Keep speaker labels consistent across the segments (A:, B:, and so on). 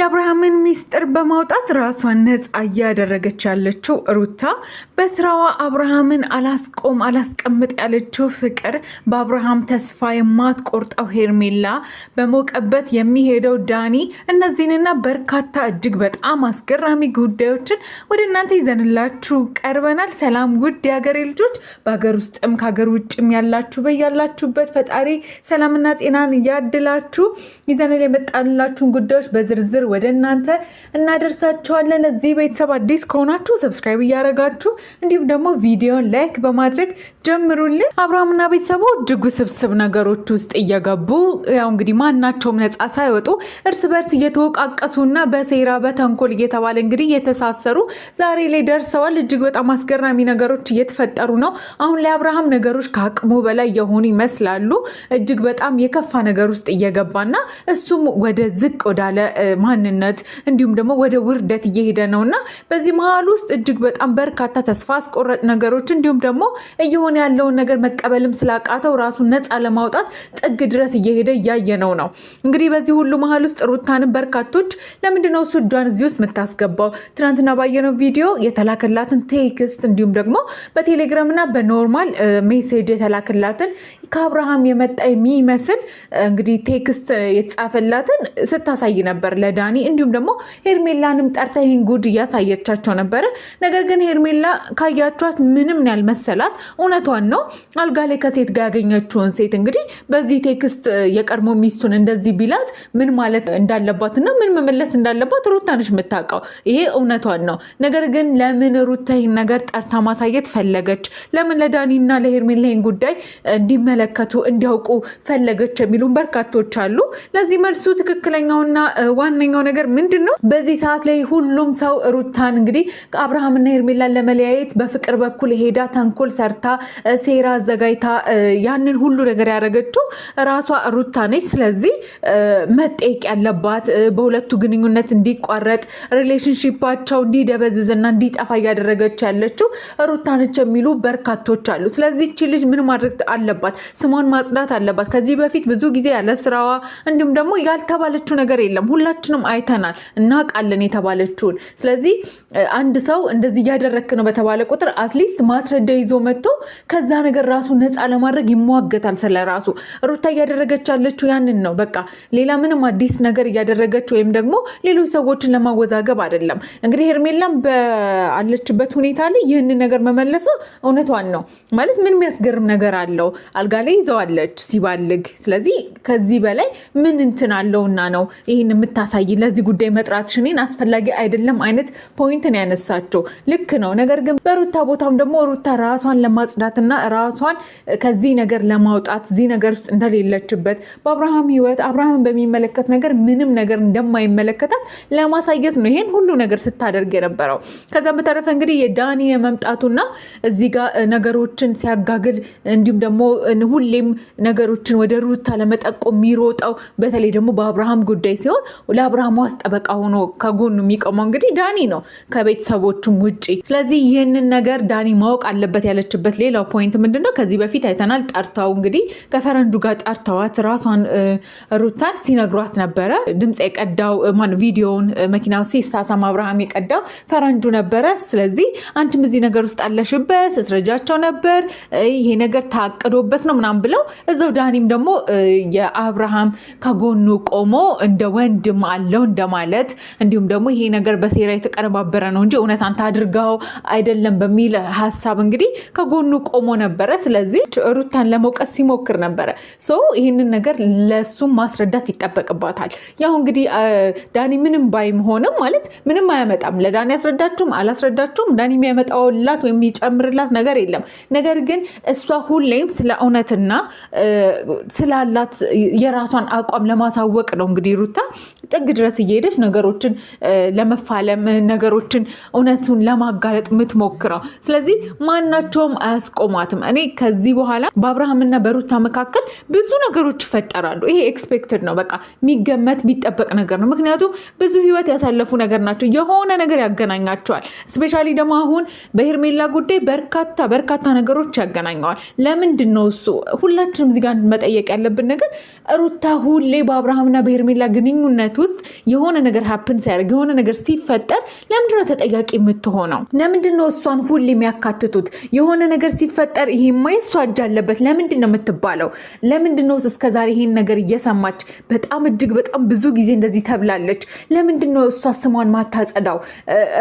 A: የአብርሃምን ሚስጥር በማውጣት ራሷን ነፃ እያደረገች ያለችው ሩታ በስራዋ አብርሃምን አላስቀምጥ ያለችው ፍቅር በአብርሃም ተስፋ የማትቆርጠው ሄርሜላ በሞቀበት የሚሄደው ዳኒ እነዚህንና በርካታ እጅግ በጣም አስገራሚ ጉዳዮችን ወደ እናንተ ይዘንላችሁ ቀርበናል። ሰላም ውድ የሀገሬ ልጆች፣ በሀገር ውስጥም ከሀገር ውጭም ያላችሁ በያላችሁበት ፈጣሪ ሰላምና ጤናን ያድላችሁ። ይዘንል የመጣንላችሁን ጉዳዮች በዝርዝር ወደ እናንተ እናደርሳችኋለን። እዚህ ቤተሰብ አዲስ ከሆናችሁ ሰብስክራይብ እያደረጋችሁ እንዲሁም ደግሞ ቪዲዮን ላይክ በማድረግ ጀምሩልን። አብርሃምና ቤተሰቡ እጅግ ውስብስብ ነገሮች ውስጥ እየገቡ ያው እንግዲህ ማናቸውም ነፃ ሳይወጡ እርስ በርስ እየተወቃቀሱና በሴራ በተንኮል እየተባለ እንግዲህ እየተሳሰሩ ዛሬ ላይ ደርሰዋል። እጅግ በጣም አስገራሚ ነገሮች እየተፈጠሩ ነው። አሁን ላይ አብርሃም ነገሮች ከአቅሙ በላይ የሆኑ ይመስላሉ። እጅግ በጣም የከፋ ነገር ውስጥ እየገባና እሱም ወደ ዝቅ ወዳለ ማንነት እንዲሁም ደግሞ ወደ ውርደት እየሄደ ነውና በዚህ መሀል ውስጥ እጅግ በጣም በርካታ ተስፋ አስቆራጭ ነገሮች እንዲሁም ደግሞ እየሆነ ያለውን ነገር መቀበልም ስላቃተው ራሱን ነፃ ለማውጣት ጥግ ድረስ እየሄደ እያየነው ነው። እንግዲህ በዚህ ሁሉ መሀል ውስጥ ሩታንም በርካቶች ለምንድነው እሱ እጇን እዚህ ውስጥ የምታስገባው? ትናንትና ባየነው ቪዲዮ የተላከላትን ቴክስት እንዲሁም ደግሞ በቴሌግራም እና በኖርማል ሜሴጅ የተላከላትን ከአብርሃም የመጣ የሚመስል እንግዲህ ቴክስት የተጻፈላትን ስታሳይ ነበር ለዳኒ እንዲሁም ደግሞ ሄርሜላንም ጠርታ ይህን ጉድ እያሳየቻቸው ነበረ። ነገር ግን ሄርሜላ ካያቿት ምንም ያልመሰላት እውነቷን ነው። አልጋ ላይ ከሴት ጋር ያገኘችውን ሴት እንግዲህ በዚህ ቴክስት የቀድሞ ሚስቱን እንደዚህ ቢላት ምን ማለት እንዳለባትና ምን መመለስ እንዳለባት ሩታ ነች የምታውቀው። ይሄ እውነቷን ነው። ነገር ግን ለምን ሩታ ይህን ነገር ጠርታ ማሳየት ፈለገች? ለምን ለዳኒና ለሄርሜላ ይህን ጉዳይ እንዲመለከቱ እንዲያውቁ ፈለገች? የሚሉን በርካቶች አሉ። ለዚህ መልሱ ትክክለኛውና ዋነኛው ነገር ምንድን ነው? በዚህ ሰዓት ላይ ሁሉም ሰው ሩታን እንግዲህ አብርሃምና ሄርሜላን ለመለያየት በፍቅር በኩል ሄዳ ተንኮል ሰርታ ሴራ አዘጋጅታ ያንን ሁሉ ነገር ያደረገችው ራሷ ሩታ ነች። ስለዚህ መጠየቅ ያለባት በሁለቱ ግንኙነት እንዲቋረጥ ሪሌሽንሺፓቸው እንዲደበዝዝና እንዲጠፋ እያደረገች ያለችው ሩታ ነች የሚሉ በርካቶች አሉ። ስለዚህ እቺ ልጅ ምን ማድረግ አለባት? ስሟን ማጽዳት አለባት። ከዚህ በፊት ብዙ ጊዜ ያለ ስራዋ እንዲሁም ደግሞ ያልተባለችው ነገር የለም። ሁላችንም አይተናል እናውቃለን የተባለችውን። ስለዚህ አንድ ሰው እንደዚህ እያደረክ ነው በተባለ ቁጥር አትሊስት ማስረጃ ይዞ መጥቶ ከዛ ነገር ራሱ ነፃ ለማድረግ ይሟገታል ስለራሱ። ሩታ እያደረገች ያለችው ያንን ነው። በቃ ሌላ ምንም አዲስ ነገር እያደረገች ወይም ደግሞ ሌሎች ሰዎችን ለማወዛገብ አይደለም። እንግዲህ ሄርሜላም ባለችበት ሁኔታ ላይ ይህንን ነገር መመለሷ እውነቷን ነው ማለት ምን የሚያስገርም ነገር አለው? አልጋ ላይ ይዘዋለች ሲባልግ። ስለዚህ ከዚህ በላይ ምን እንትን አለውና ነው ይህን የምታሳይ? ለዚህ ጉዳይ መጥራትሽ እኔን አስፈላጊ አይደለም አይነት ፖይንትን ያነሳቸው ልክ ነው። ነገር ግን በሩታ ቦታም ደግሞ ሩታ ራሷን ለማጽዳትና ራሷን ከዚህ ነገር ለማውጣት እዚህ ነገር ውስጥ እንደሌለችበት በአብርሃም ህይወት አብርሃምን በሚመለከት ነገር ምንም ነገር እንደማይመለከታት ለማሳየት ነው ይሄን ሁሉ ነገር ስታደርግ የነበረው። ከዛም በተረፈ እንግዲህ የዳኒ የመምጣቱና እዚህ ጋር ነገሮችን ሲያጋግል እንዲሁም ደግሞ ሁሌም ነገሮችን ወደ ሩታ ለመጠቆም የሚሮጠው በተለይ ደግሞ በአብርሃም ጉዳይ ሲሆን ለአብርሃም ዋስ ጠበቃ ሆኖ ከጎኑ የሚቆመው እንግዲህ ዳኒ ነው ከቤተሰቦቹም ውጪ። ስለዚህ ይህንን ነገር ዳኒ ማወቅ አለበት ያለችበት ሌላው ፖይንት ምንድነው? ከዚህ በፊት አይተናል። ጠርታው እንግዲህ ከፈረንጁ ጋር ጠርተዋት ራሷን ሩታን ሲነግሯት ነበረ። ድምፅ የቀዳው ቪዲዮውን መኪናው ሲሳሳም አብርሃም የቀዳው ፈረንጁ ነበረ። ስለዚህ አንቺም እዚህ ነገር ውስጥ አለሽበት ስስረጃቸው ነበር ይሄ ነገር ታቅዶበት ነው ምናምን ብለው እዛው ዳኒም ደግሞ የአብርሃም ከጎኑ ቆሞ እንደ ወንድም አለው እንደማለት እንዲሁም ደግሞ ይሄ ነገር በሴራ የተቀነባበረ ነው እንጂ እውነት አንተ አድርጋው አይደለም በሚል ሀሳብ እንግዲህ ከጎኑ ቆሞ ነበረ። ስለዚህ ሩታን ለመውቀስ ሲሞክር ነበረ። ይህንን ነገር ለሱም ማስረዳት ይጠበቅባታል። ያው እንግዲህ ዳኒ ምንም ባይሆንም ማለት ምንም አያመጣም። ለዳኒ ያስረዳችሁም አላስረዳችሁም ዳኒ የሚያመጣውላት ወይም የሚጨምርላት ነገር የለም። ነገር ግን እሷ ሁሌም ስለ እውነትና ስላላት የራሷን አቋም ለማሳወቅ ነው እንግዲህ ሩታ ጥግ ድረስ እየሄደች ነገሮችን ለመፋለም ነገሮችን እውነቱን ለማጋለጥ የምትሞክረው። ስለዚህ ማናቸውም አያስቆማትም። እኔ ከዚህ በኋላ በአብርሃምና በሩታ መካከል ብዙ ነገሮች ይፈጠራሉ። ይሄ ኤክስፔክትድ ነው። በቃ የሚገመት የሚጠበቅ ነገር ነው። ምክንያቱም ብዙ ህይወት ያሳለፉ ነገር ናቸው። የሆነ ነገር ያገናኛቸዋል። ስፔሻሊ ደግሞ አሁን በሄርሜላ ጉዳይ በርካታ ነገሮች ያገናኘዋል። ለምንድን ነው እሱ? ሁላችንም እዚህ ጋር መጠየቅ ያለብን ነገር ሩታ ሁሌ በአብርሃምና በሄርሜላ ግንኙነት ውስጥ የሆነ ነገር ሀፕን ሲያደርግ የሆነ ነገር ሲፈጠር ለምንድነው ተጠያቂ የምትሆነው? ለምንድነው እሷን ሁሌ የሚያካትቱት? የሆነ ነገር ሲፈጠር ይሄማ የሷ እጅ አለበት ለምንድነው የምትባለው? ለምንድነው እስከዛሬ ይሄን ነገር እየሰማች በጣም እጅግ በጣም ብዙ ጊዜ እንደዚህ ተብላለች? ለምንድነው እሷ ስሟን ማታጸዳው?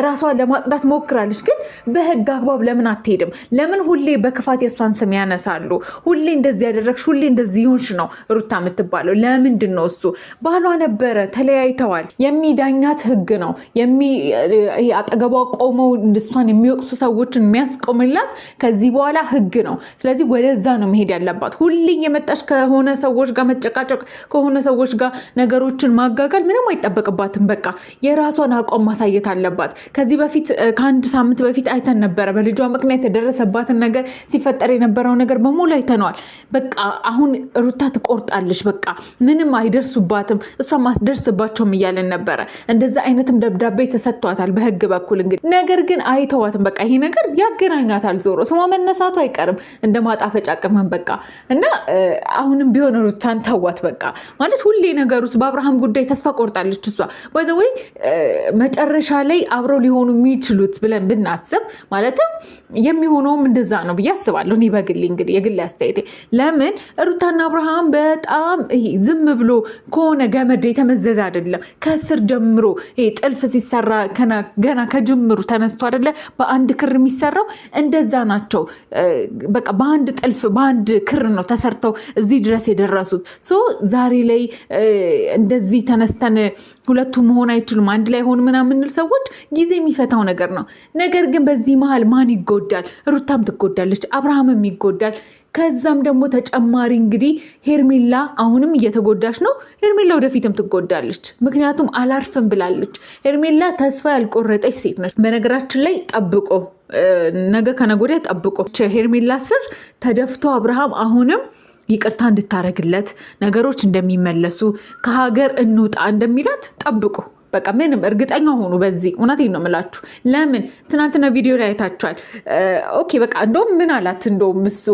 A: ራሷን ለማጽዳት ሞክራለች፣ ግን በህግ አግባብ ለምን አትሄድም? ለምን ሁሌ በክፋት የሷን ስም ያነሳሉ? ሁሌ እንደዚህ ያደረግሽ፣ ሁሌ እንደዚህ ይሆንሽ ነው ሩታ የምትባለው። ለምንድን ነው? እሱ ባሏ ነበረ፣ ተለያይተዋል። የሚዳኛት ህግ ነው። አጠገቧ ቆመው እሷን የሚወቅሱ ሰዎችን የሚያስቆምላት ከዚህ በኋላ ህግ ነው። ስለዚህ ወደዛ ነው መሄድ ያለባት። ሁሌ የመጣች ከሆነ ሰዎች ጋር መጨቃጨቅ፣ ከሆነ ሰዎች ጋር ነገሮችን ማጋጋል ምንም አይጠበቅባትም። በቃ የራሷን አቋም ማሳየት አለባት። ከዚህ በፊት ከአንድ ሳምንት በፊት አይተን ነበረ በልጇ ምክንያት የደረሰባትን ነገር፣ ሲፈጠር የነበረው ነገር በሙሉ አይተነዋል። በቃ አሁን ሩታ ትቆርጣለች። በቃ ምንም አይደርሱባትም፣ እሷ ማስደርስባቸውም እያለን ነበረ። እንደዛ አይነትም ደብዳቤ ተሰጥቷታል በህግ በኩል እንግዲህ። ነገር ግን አይተዋትም። በቃ ይሄ ነገር ያገናኛታል፣ ዞሮ ስሟ መነሳቱ አይቀርም እንደ ማጣፈጫ ቅመም። በቃ እና አሁንም ቢሆን ሩታን ተዋት። በቃ ማለት ሁሌ ነገር ውስጥ በአብርሃም ጉዳይ ተስፋ ቆርጣለች እሷ። ወይ መጨረሻ ላይ አብረው ሊሆኑ የሚችሉት ብለን ብናስብ ማለትም የሚሆነውም እንደዛ ነው ብዬ አስባለሁ። እኔ በግሌ እንግዲህ የግሌ አስተያየቴ፣ ለምን ሩታና አብርሃም በጣም ይሄ ዝም ብሎ ከሆነ ገመድ የተመዘዘ አይደለም። ከስር ጀምሮ ይሄ ጥልፍ ሲሰራ ገና ከጅምሩ ተነስቶ አይደለ በአንድ ክር የሚሰራው፣ እንደዛ ናቸው። በቃ በአንድ ጥልፍ በአንድ ክር ነው ተሰርተው እዚህ ድረስ የደረሱት። ዛሬ ላይ እንደዚህ ተነስተን ሁለቱ መሆን አይችሉም አንድ ላይ ሆን ምናምን የምንል ሰዎች ጊዜ የሚፈታው ነገር ነው። ነገር ግን በዚህ መሀል ማን ይጎዳል? ሩታም ትጎዳለች፣ አብርሃምም ይጎዳል። ከዛም ደግሞ ተጨማሪ እንግዲህ ሄርሜላ አሁንም እየተጎዳች ነው። ሄርሜላ ወደፊትም ትጎዳለች። ምክንያቱም አላርፍም ብላለች። ሄርሜላ ተስፋ ያልቆረጠች ሴት ነች። በነገራችን ላይ ጠብቆ ነገ ከነገ ወዲያ ጠብቆ ሄርሜላ ስር ተደፍቶ አብርሃም አሁንም ይቅርታ እንድታረግለት ነገሮች እንደሚመለሱ ከሀገር እንውጣ እንደሚላት ጠብቁ። በቃ ምንም እርግጠኛ ሆኑ። በዚህ እውነቴን ነው የምላችሁ። ለምን ትናንትና ቪዲዮ ላይ አይታችኋል። ኦኬ በቃ እንደውም ምን አላት፣ እንደውም እሱ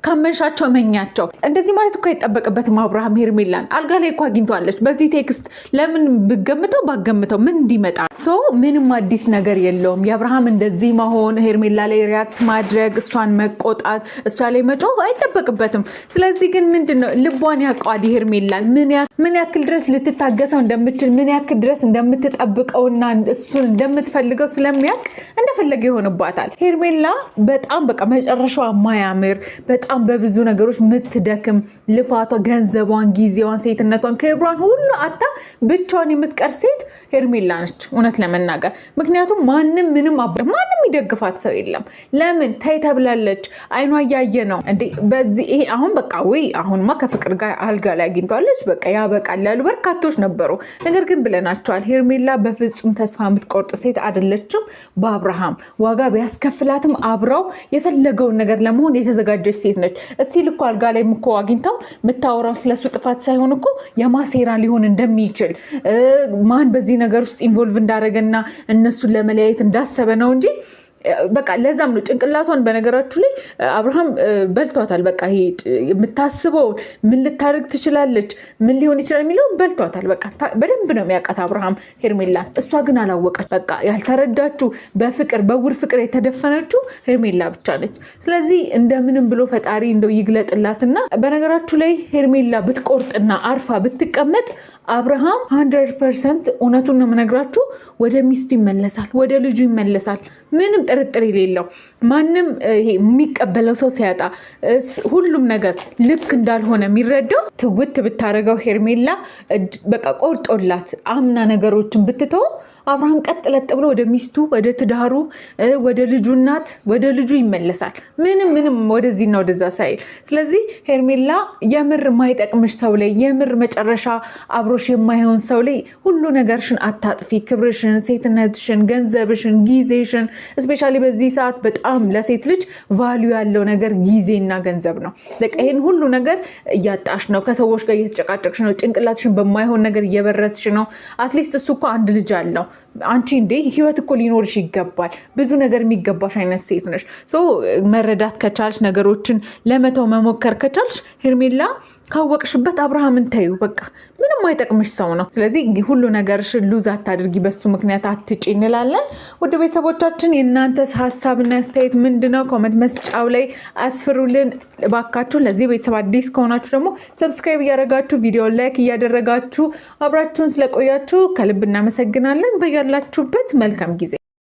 A: ካመንሻቸው መኛቸው። እንደዚህ ማለት እኮ አይጠበቅበትም። አብርሃም ሄርሜላን አልጋ ላይ እኮ አግኝቷለች። በዚህ ቴክስት ለምን ብገምተው ባገምተው ምን እንዲመጣ ምንም አዲስ ነገር የለውም። የአብርሃም እንደዚህ መሆን፣ ሄርሜላ ላይ ሪያክት ማድረግ፣ እሷን መቆጣት፣ እሷ ላይ መጮህ አይጠበቅበትም። ስለዚህ ግን ምንድነው ልቧን ያውቀዋል። ሄርሜላን ምን ያክል ድረስ ልትታገሰው እንደምችል፣ ምን ያክል ድረስ እንደምትጠብቀውና እሱን እንደምትፈልገው ስለሚያውቅ እንደፈለገ ይሆንባታል። ሄርሜላ በጣም በቃ መጨረሻዋ ማያምር፣ በጣም በብዙ ነገሮች ምትደክም፣ ልፋቷ፣ ገንዘቧን፣ ጊዜዋን፣ ሴትነቷን፣ ክብሯን ሁሉ አታ ብቻዋን የምትቀር ሴት ሄርሜላ ነች እውነት ለመናገር። ምክንያቱም ማንም ይደግፋት ሰው የለም። ለምን ታይ ተብላለች። አይኗ እያየ ነው እንዴ በዚህ ይሄ አሁን በቃ አሁንማ ከፍቅር ጋር አልጋ ላይ አግኝቷለች በቃ ያበቃል ያሉ በርካቶች ነበሩ። ነገር ግን ብለናቸዋል፣ ሄርሜላ በፍጹም ተስፋ የምትቆርጥ ሴት አይደለችም። በአብርሃም ዋጋ ቢያስከፍላትም አብረው የፈለገውን ነገር ለመሆን የተዘጋጀች ሴት ነች። እስቲ ልኮ አልጋ ላይ እኮ አግኝታው የምታወራው ስለሱ ጥፋት ሳይሆን እኮ የማሴራ ሊሆን እንደሚችል ማን በዚህ ነገር ውስጥ ኢንቮልቭ እንዳደረገና እነሱን ለመለያየት እንዳሰበ ነው እንጂ በቃ ለዛም ነው ጭንቅላቷን በነገራችሁ ላይ አብርሃም በልቷታል። በቃ ይሄ የምታስበው ምን ልታደርግ ትችላለች፣ ምን ሊሆን ይችላል የሚለው በልቷታል። በቃ በደንብ ነው የሚያውቃት አብርሃም ሄርሜላን። እሷ ግን አላወቀች። በቃ ያልተረዳችሁ በፍቅር በውር ፍቅር የተደፈነችው ሄርሜላ ብቻ ነች። ስለዚህ እንደምንም ብሎ ፈጣሪ እንደው ይግለጥላትና በነገራችሁ ላይ ሄርሜላ ብትቆርጥና አርፋ ብትቀመጥ አብርሃም 100% እውነቱን ነው የምነግራችሁ ወደ ሚስቱ ይመለሳል፣ ወደ ልጁ ይመለሳል። ምንም ጥርጥር የሌለው ማንም ይሄ የሚቀበለው ሰው ሲያጣ ሁሉም ነገር ልክ እንዳልሆነ የሚረዳው ትውት ብታደርገው ሄርሜላ በቃ ቆርጦላት አምና ነገሮችን ብትተው አብርሃም ቀጥ ለጥ ብሎ ወደ ሚስቱ፣ ወደ ትዳሩ፣ ወደ ልጁ እናት፣ ወደ ልጁ ይመለሳል። ምንም ወደዚህና ወደዛ ሳይል። ስለዚህ ሄርሜላ የምር የማይጠቅምሽ ሰው ላይ የምር መጨረሻ አብሮሽ የማይሆን ሰው ላይ ሁሉ ነገርሽን አታጥፊ። ክብርሽን፣ ሴትነትሽን፣ ገንዘብሽን፣ ጊዜሽን እስፔሻሊ በዚህ ሰዓት በጣም ለሴት ልጅ ቫልዩ ያለው ነገር ጊዜና ገንዘብ ነው። በቃ ይሄን ሁሉ ነገር እያጣሽ ነው። ከሰዎች ጋር እየተጨቃጨቅሽ ነው። ጭንቅላትሽን በማይሆን ነገር እየበረስሽ ነው። አትሊስት እሱ እኮ አንድ ልጅ አለው። አንቺ እንዴ ህይወት እኮ ሊኖርሽ ይገባል። ብዙ ነገር የሚገባሽ አይነት ሴት ነሽ። መረዳት ከቻልሽ ነገሮችን ለመተው መሞከር ከቻልሽ ሄርሜላ ካወቅሽበት አብርሃምን ተይው። በቃ ምንም አይጠቅምሽ ሰው ነው። ስለዚህ ሁሉ ነገርሽን ሉዝ አታድርጊ፣ በሱ ምክንያት አትጪ እንላለን። ወደ ቤተሰቦቻችን የእናንተስ ሀሳብና አስተያየት ምንድነው? ኮመንት መስጫው ላይ አስፍሩልን እባካችሁ። ለዚህ ቤተሰብ አዲስ ከሆናችሁ ደግሞ ሰብስክራይብ እያደረጋችሁ ቪዲዮ ላይክ እያደረጋችሁ አብራችሁን ስለቆያችሁ ከልብ እናመሰግናለን። በያላችሁበት መልካም ጊዜ